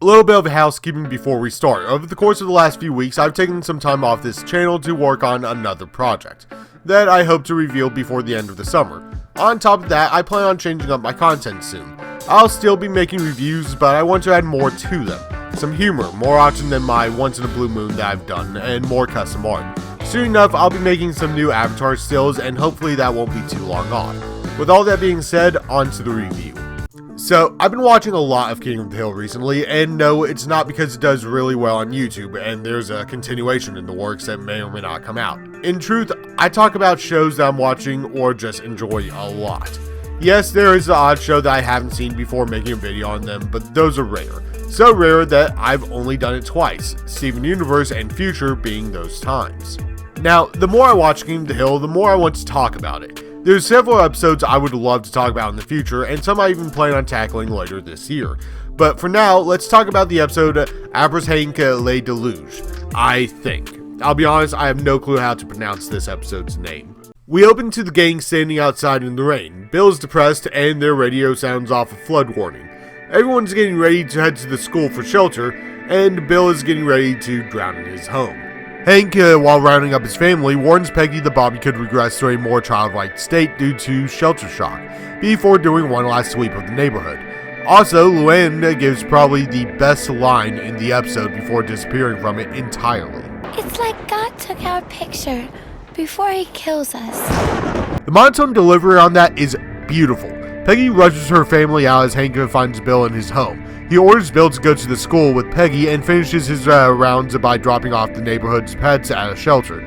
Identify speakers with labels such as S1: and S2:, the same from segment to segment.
S1: A little bit of housekeeping before we start. Over the course of the last few weeks, I've taken some time off this channel to work on another project that I hope to reveal before the end of the summer. On top of that, I plan on changing up my content soon. I'll still be making reviews, but I want to add more to them. Some humor, more often than my once in a blue moon that I've done, and more custom art. Soon enough, I'll be making some new avatar stills, and hopefully that won't be too long on. With all that being said, on to the review. So, I've been watching a lot of King of the Hill recently, and no, it's not because it does really well on YouTube, and there's a continuation in the works that may or may not come out. In truth, I talk about shows that I'm watching or just enjoy a lot. Yes, there is the odd show that I haven't seen before making a video on them, but those are rare. So rare that I've only done it twice, Steven Universe and Future being those times. Now, the more I watch King of the Hill, the more I want to talk about it. There's several episodes I would love to talk about in the future, and some I even plan on tackling later this year. But for now, let's talk about the episode Apres le Deluge, I think. I'll be honest, I have no clue how to pronounce this episode's name. We open to the gang standing outside in the rain. Bill is depressed, and their radio sounds off a flood warning. Everyone's getting ready to head to the school for shelter, and Bill is getting ready to drown in his home. Hank, while rounding up his family, warns Peggy that Bobby could regress to a more childlike state due to shelter shock, before doing one last sweep of the neighborhood. Also, Luann gives probably the best line in the episode before disappearing from it entirely.
S2: It's like God took our picture before he kills us.
S1: The monotone delivery on that is beautiful. Peggy rushes her family out as Hank finds Bill in his home. He orders Bill to go to the school with Peggy and finishes his rounds by dropping off the neighborhood's pets at a shelter.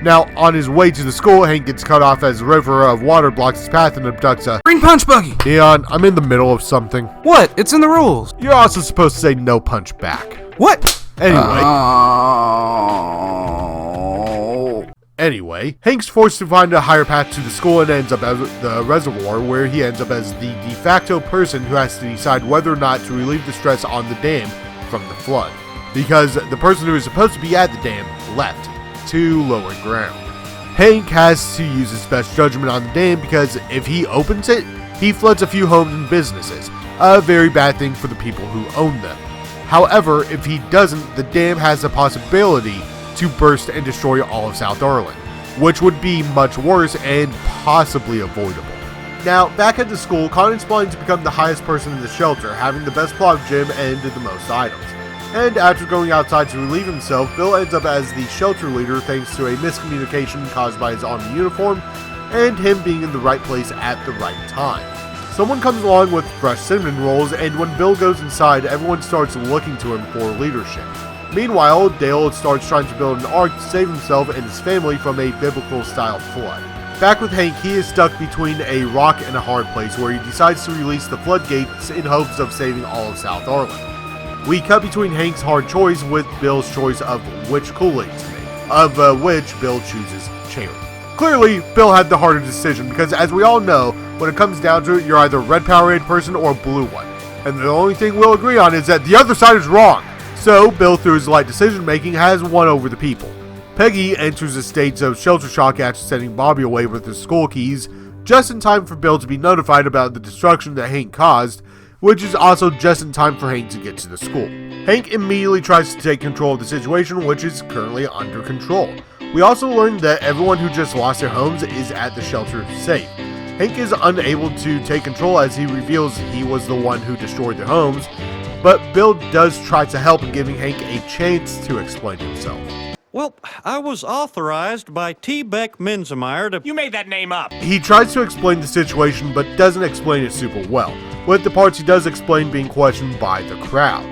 S1: Now, on his way to the school, Hank gets cut off as a river of water blocks his path and abducts a
S3: green punch buggy.
S1: Neon, I'm in the middle of something.
S3: What? It's in the rules.
S1: You're also supposed to say no punch back.
S3: What?
S1: Anyway, Hank's forced to find a higher path to the school and ends up at the reservoir, where he ends up as the de facto person who has to decide whether or not to relieve the stress on the dam from the flood, because the person who is supposed to be at the dam left to lower ground. Hank has to use his best judgment on the dam because if he opens it, he floods a few homes and businesses, a very bad thing for the people who own them. However, if he doesn't, the dam has the possibility to burst and destroy all of South Orland, which would be much worse and possibly avoidable. Now, back at the school, Connor's planning to become the highest person in the shelter, having the best plot gym and the most items. And after going outside to relieve himself, Bill ends up as the shelter leader thanks to a miscommunication caused by his army uniform and him being in the right place at the right time. Someone comes along with fresh cinnamon rolls, and when Bill goes inside, everyone starts looking to him for leadership. Meanwhile, Dale starts trying to build an ark to save himself and his family from a biblical-style flood. Back with Hank, he is stuck between a rock and a hard place where he decides to release the floodgates in hopes of saving all of South Orland. We cut between Hank's hard choice with Bill's choice of which Kool-Aid to make, of which Bill chooses cherry. Clearly, Bill had the harder decision because, as we all know, when it comes down to it, you're either a red Powerade person or a blue one. And the only thing we'll agree on is that the other side is wrong. So, Bill, through his light decision-making, has won over the people. Peggy enters a state of shelter shock after sending Bobby away with his school keys, just in time for Bill to be notified about the destruction that Hank caused, which is also just in time for Hank to get to the school. Hank immediately tries to take control of the situation, which is currently under control. We also learned that everyone who just lost their homes is at the shelter safe. Hank is unable to take control as he reveals he was the one who destroyed their homes, but Bill does try to help in giving Hank a chance to explain himself.
S4: Well, I was authorized by T. Beck Menzemeyer to...
S5: You made that name up!
S1: He tries to explain the situation, but doesn't explain it super well, with the parts he does explain being questioned by the crowd.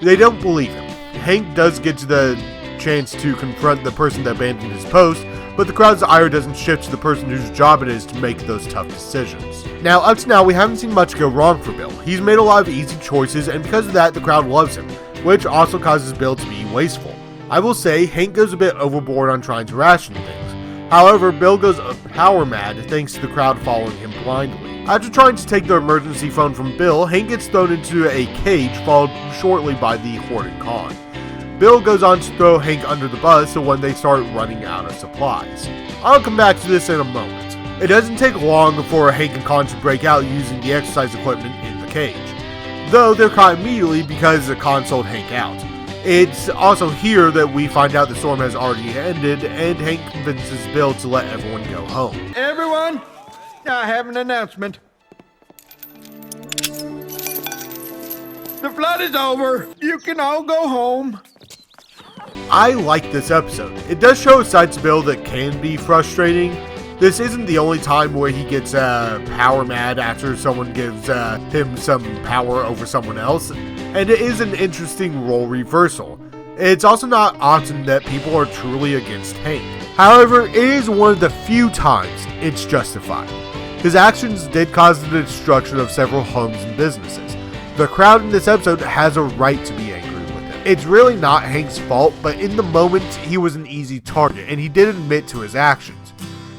S1: They don't believe him. Hank does get to the chance to confront the person that abandoned his post, but the crowd's ire doesn't shift to the person whose job it is to make those tough decisions. Now, up to now, we haven't seen much go wrong for Bill. He's made a lot of easy choices, and because of that, the crowd loves him, which also causes Bill to be wasteful. I will say, Hank goes a bit overboard on trying to ration things. However, Bill goes power mad thanks to the crowd following him blindly. After trying to take the emergency phone from Bill, Hank gets thrown into a cage, followed shortly by the hoarded con. Bill goes on to throw Hank under the bus so when they start running out of supplies. I'll come back to this in a moment. It doesn't take long for Hank and Con to break out using the exercise equipment in the cage. though they're caught immediately because the Khan sold Hank out. It's also here that we find out the storm has already ended, and Hank convinces Bill to let everyone go home.
S3: Everyone, I have an announcement. The flood is over. You can all go home.
S1: I like this episode. It does show a side to Bill that can be frustrating. This isn't the only time where he gets power mad after someone gives him some power over someone else, and it is an interesting role reversal. It's also not often that people are truly against Hank. However, it is one of the few times it's justified. His actions did cause the destruction of several homes and businesses. The crowd in this episode has a right to be angry with him. It's really not Hank's fault, but in the moment, he was an easy target, and he did admit to his actions.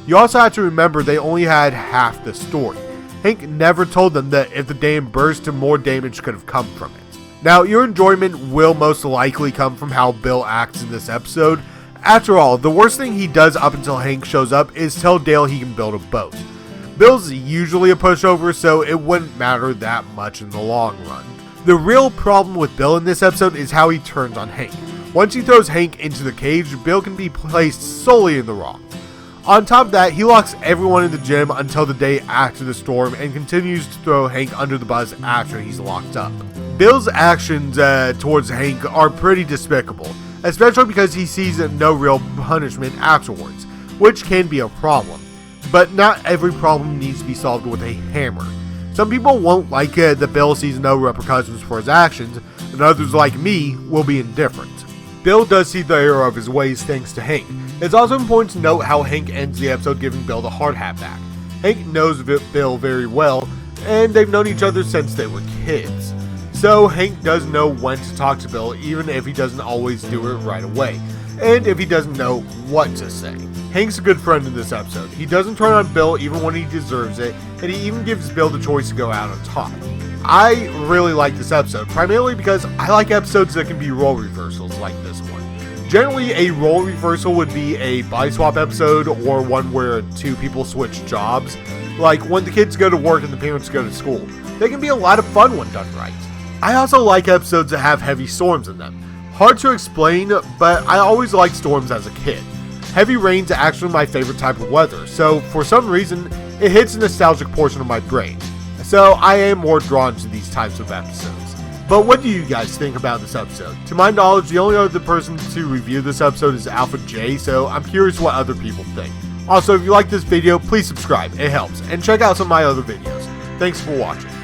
S1: You also have to remember they only had half the story. Hank never told them that if the dam burst, more damage could have come from it. Now, your enjoyment will most likely come from how Bill acts in this episode. After all, the worst thing he does up until Hank shows up is tell Dale he can build a boat. Bill's usually a pushover, so it wouldn't matter that much in the long run. The real problem with Bill in this episode is how he turns on Hank. Once he throws Hank into the cage, Bill can be placed solely in the wrong. On top of that, he locks everyone in the gym until the day after the storm and continues to throw Hank under the bus after he's locked up. Bill's actions towards Hank are pretty despicable, especially because he sees no real punishment afterwards, which can be a problem. But not every problem needs to be solved with a hammer. Some people won't like that Bill sees no repercussions for his actions, and others like me will be indifferent. Bill does see the error of his ways thanks to Hank. It's also important to note how Hank ends the episode giving Bill the hard hat back. Hank knows Bill very well, and they've known each other since they were kids. So Hank does know when to talk to Bill, even if he doesn't always do it right away, and if he doesn't know what to say. Hank's a good friend in this episode. He doesn't turn on Bill even when he deserves it, and he even gives Bill the choice to go out on top. I really like this episode, primarily because I like episodes that can be role reversals like this one. Generally, a role reversal would be a body swap episode or one where two people switch jobs, like when the kids go to work and the parents go to school. They can be a lot of fun when done right. I also like episodes that have heavy storms in them. Hard to explain, but I always liked storms as a kid. Heavy rain's actually my favorite type of weather, so for some reason, it hits a nostalgic portion of my brain. So I am more drawn to these types of episodes. But what do you guys think about this episode? To my knowledge, the only other person to review this episode is Alpha J, so I'm curious what other people think. Also, if you like this video, please subscribe, it helps, and check out some of my other videos. Thanks for watching.